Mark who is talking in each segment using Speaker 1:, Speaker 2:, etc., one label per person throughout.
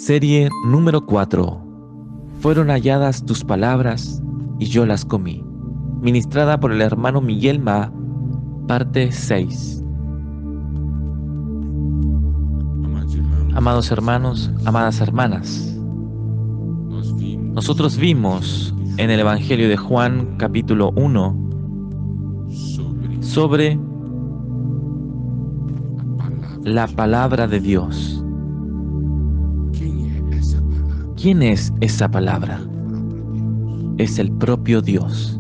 Speaker 1: Serie número 4. Fueron halladas tus palabras y yo las comí. Ministrada por el hermano Miguel Ma, parte 6. Amados hermanos, amadas hermanas, nosotros vimos en el Evangelio de Juan, capítulo 1, sobre la palabra de Dios. ¿Quién es esa palabra? Es el propio Dios.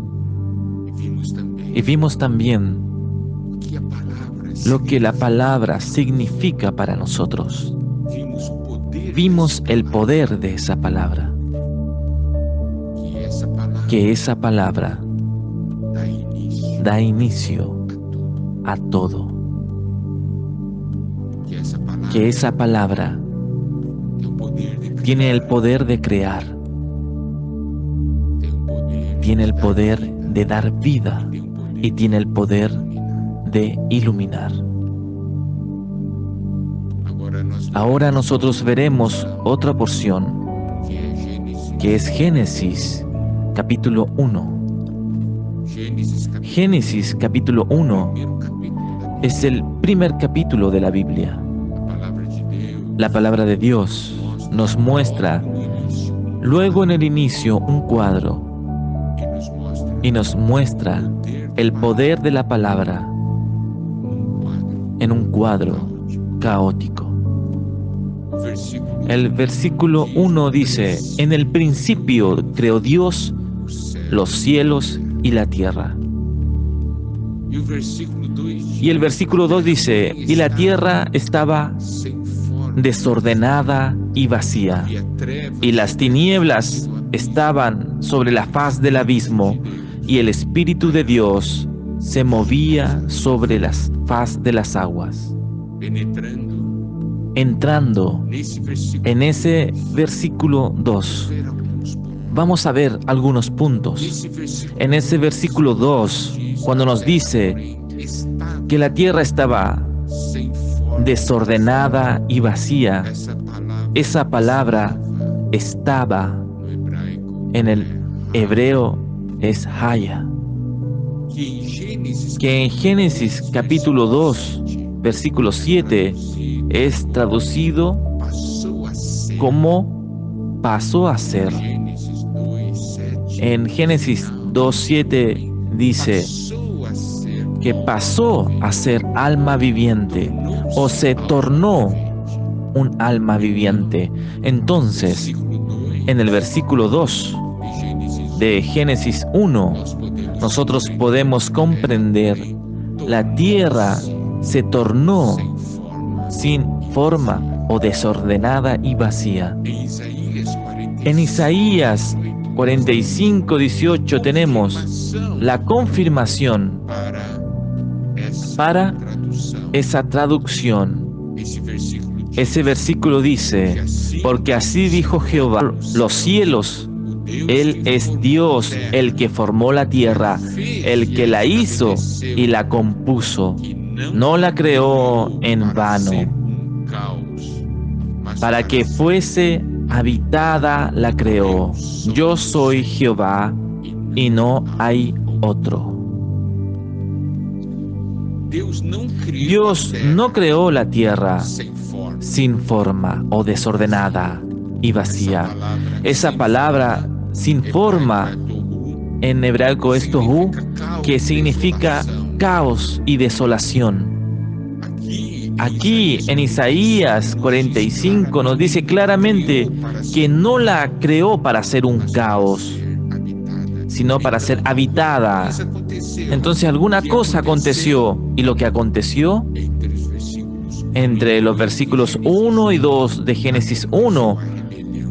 Speaker 1: Y vimos también lo que la palabra significa para nosotros. Vimos el poder de esa palabra. Que esa palabra da inicio a todo. Que esa palabra tiene el poder de crear. Tiene el poder de dar vida y tiene el poder de iluminar. Ahora nosotros veremos otra porción, que es Génesis capítulo 1. Génesis capítulo 1 es el primer capítulo de la Biblia. La palabra de Dios nos muestra luego en el inicio un cuadro y nos muestra el poder de la palabra en un cuadro caótico. El versículo 1 dice: en el principio creó Dios los cielos y la tierra. Y el versículo 2 dice: y la tierra estaba desordenada y vacía, y las tinieblas estaban sobre la faz del abismo, y el Espíritu de Dios se movía sobre la faz de las aguas. Entrando en ese versículo 2, vamos a ver algunos puntos. En ese versículo 2, cuando nos dice que la tierra estaba desordenada y vacía, esa palabra estaba en el hebreo es haya, que en Génesis capítulo 2 versículo 7 es traducido como pasó a ser. En Génesis 2:7 dice que pasó a ser alma viviente o se tornó un alma viviente. Entonces, en el versículo 2 de Génesis 1, nosotros podemos comprender la tierra se tornó sin forma o desordenada y vacía. En Isaías 45:18 tenemos la confirmación para esa traducción. Ese versículo dice: porque así dijo Jehová, los cielos, Él es Dios, el que formó la tierra, el que la hizo y la compuso. No la creó en vano, para que fuese habitada la creó. Yo soy Jehová y no hay otro. Dios no creó la tierra sin forma o desordenada y vacía. Esa palabra sin forma en hebraico es tohu, que significa caos y desolación. Aquí en Isaías 45 nos dice claramente que no la creó para ser un caos, sino para ser habitada. Entonces alguna cosa aconteció, y lo que aconteció entre los versículos 1 y 2 de Génesis 1,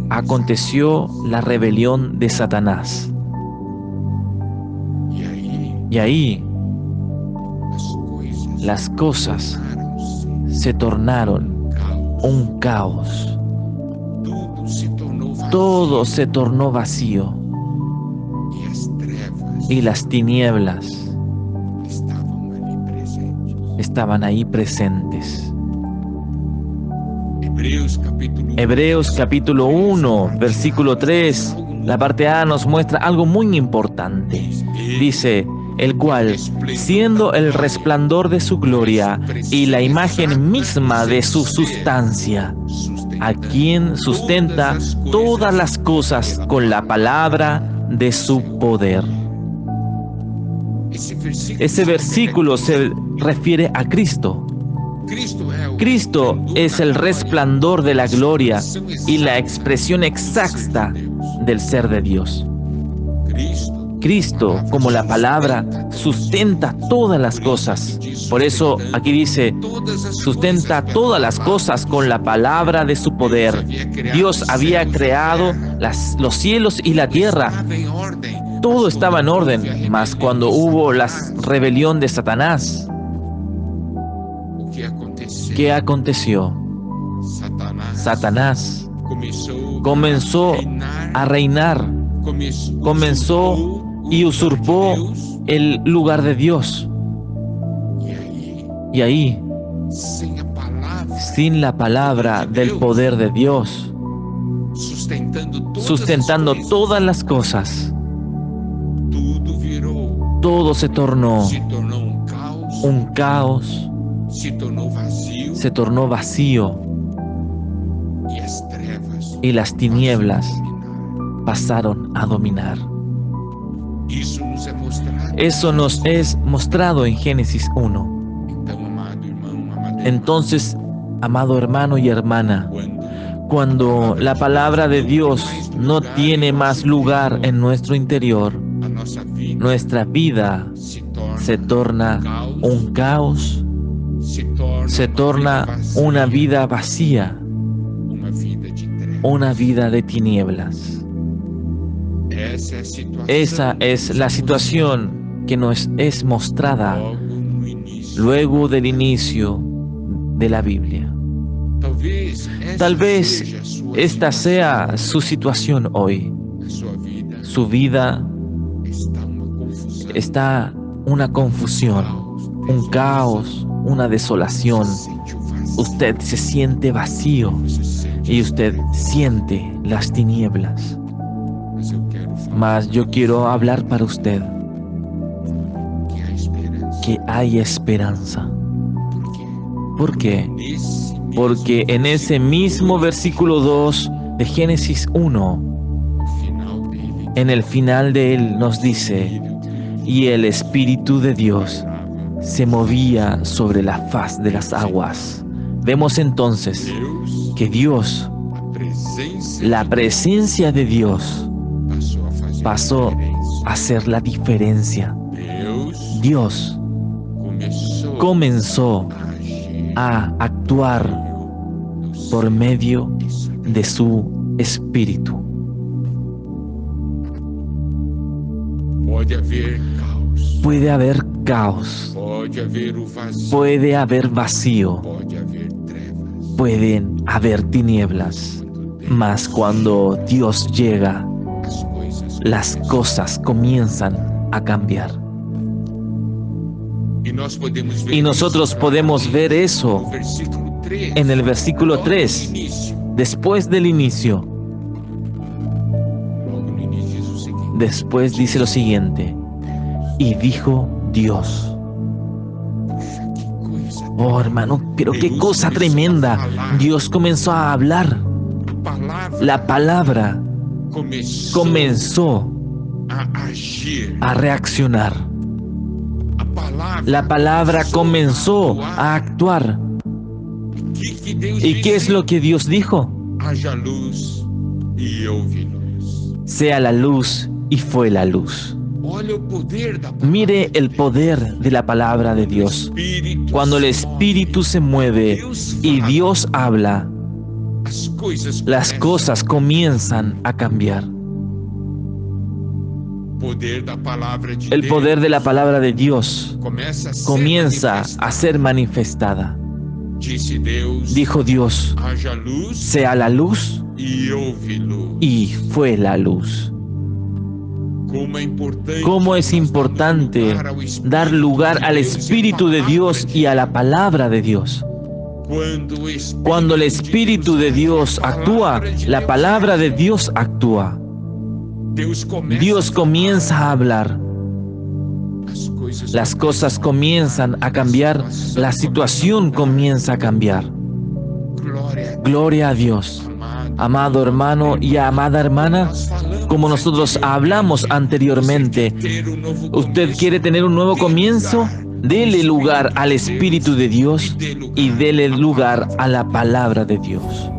Speaker 1: aconteció la rebelión de Satanás. Y ahí las cosas se tornaron un caos. Todo se tornó vacío. Y las tinieblas estaban ahí presentes. Hebreos capítulo 1, versículo 3, la parte A nos muestra algo muy importante. Dice, el cual, siendo el resplandor de su gloria y la imagen misma de su sustancia, a quien sustenta todas las cosas con la palabra de su poder. Ese versículo se refiere a Cristo. Cristo es el resplandor de la gloria y la expresión exacta del ser de Dios. Cristo, como la palabra, sustenta todas las cosas. Por eso aquí dice, sustenta todas las cosas con la palabra de su poder. Dios había creado los cielos y la tierra. Todo estaba en orden, mas cuando hubo la rebelión de Satanás, ¿qué aconteció? Satanás comenzó a reinar, comenzó y usurpó el lugar de Dios. Y ahí, sin la palabra del poder de Dios, sustentando todas las cosas, todo se tornó un caos, se tornó vacío, y las tinieblas pasaron a dominar. Eso nos es mostrado en Génesis 1. Entonces, amado hermano y hermana, cuando la palabra de Dios no tiene más lugar en nuestro interior, nuestra vida se torna un caos, se torna una vida vacía, una vida de tinieblas. Esa es la situación que nos es mostrada luego del inicio de la Biblia. Tal vez esta sea su situación hoy. Su vida está una confusión, un caos, una desolación. Usted se siente vacío y usted siente las tinieblas. Mas yo quiero hablar para usted que hay esperanza. ¿Por qué? Porque en ese mismo versículo 2 de Génesis 1, en el final de él nos dice, y el Espíritu de Dios se movía sobre la faz de las aguas. Vemos entonces que Dios, la presencia de Dios, pasó a hacer la diferencia. Dios comenzó a actuar por medio de su Espíritu. Puede haber caos, puede haber vacío, pueden haber tinieblas, mas cuando Dios llega, las cosas comienzan a cambiar. Y nosotros podemos ver eso en el versículo 3, después del inicio. Después dice lo siguiente, y dijo Dios. Oh, hermano, pero qué cosa tremenda. Dios comenzó a hablar. La palabra comenzó a reaccionar. La palabra comenzó a actuar. ¿Y qué es lo que Dios dijo? Sea la luz, y fue la luz. Mire el poder de la palabra de Dios. Cuando el Espíritu se mueve y Dios habla, las cosas comienzan a cambiar. El poder de la palabra de Dios comienza a ser manifestada. Dijo Dios, sea la luz, y fue la luz. Cómo es importante dar lugar al Espíritu de Dios y a la palabra de Dios. Cuando el Espíritu de Dios actúa, la palabra de Dios actúa. Dios comienza a hablar. Las cosas comienzan a cambiar, la situación comienza a cambiar. Gloria a Dios. Amado hermano y amada hermana, como nosotros hablamos anteriormente, ¿usted quiere tener un nuevo comienzo? Dele lugar al Espíritu de Dios y dele lugar a la palabra de Dios.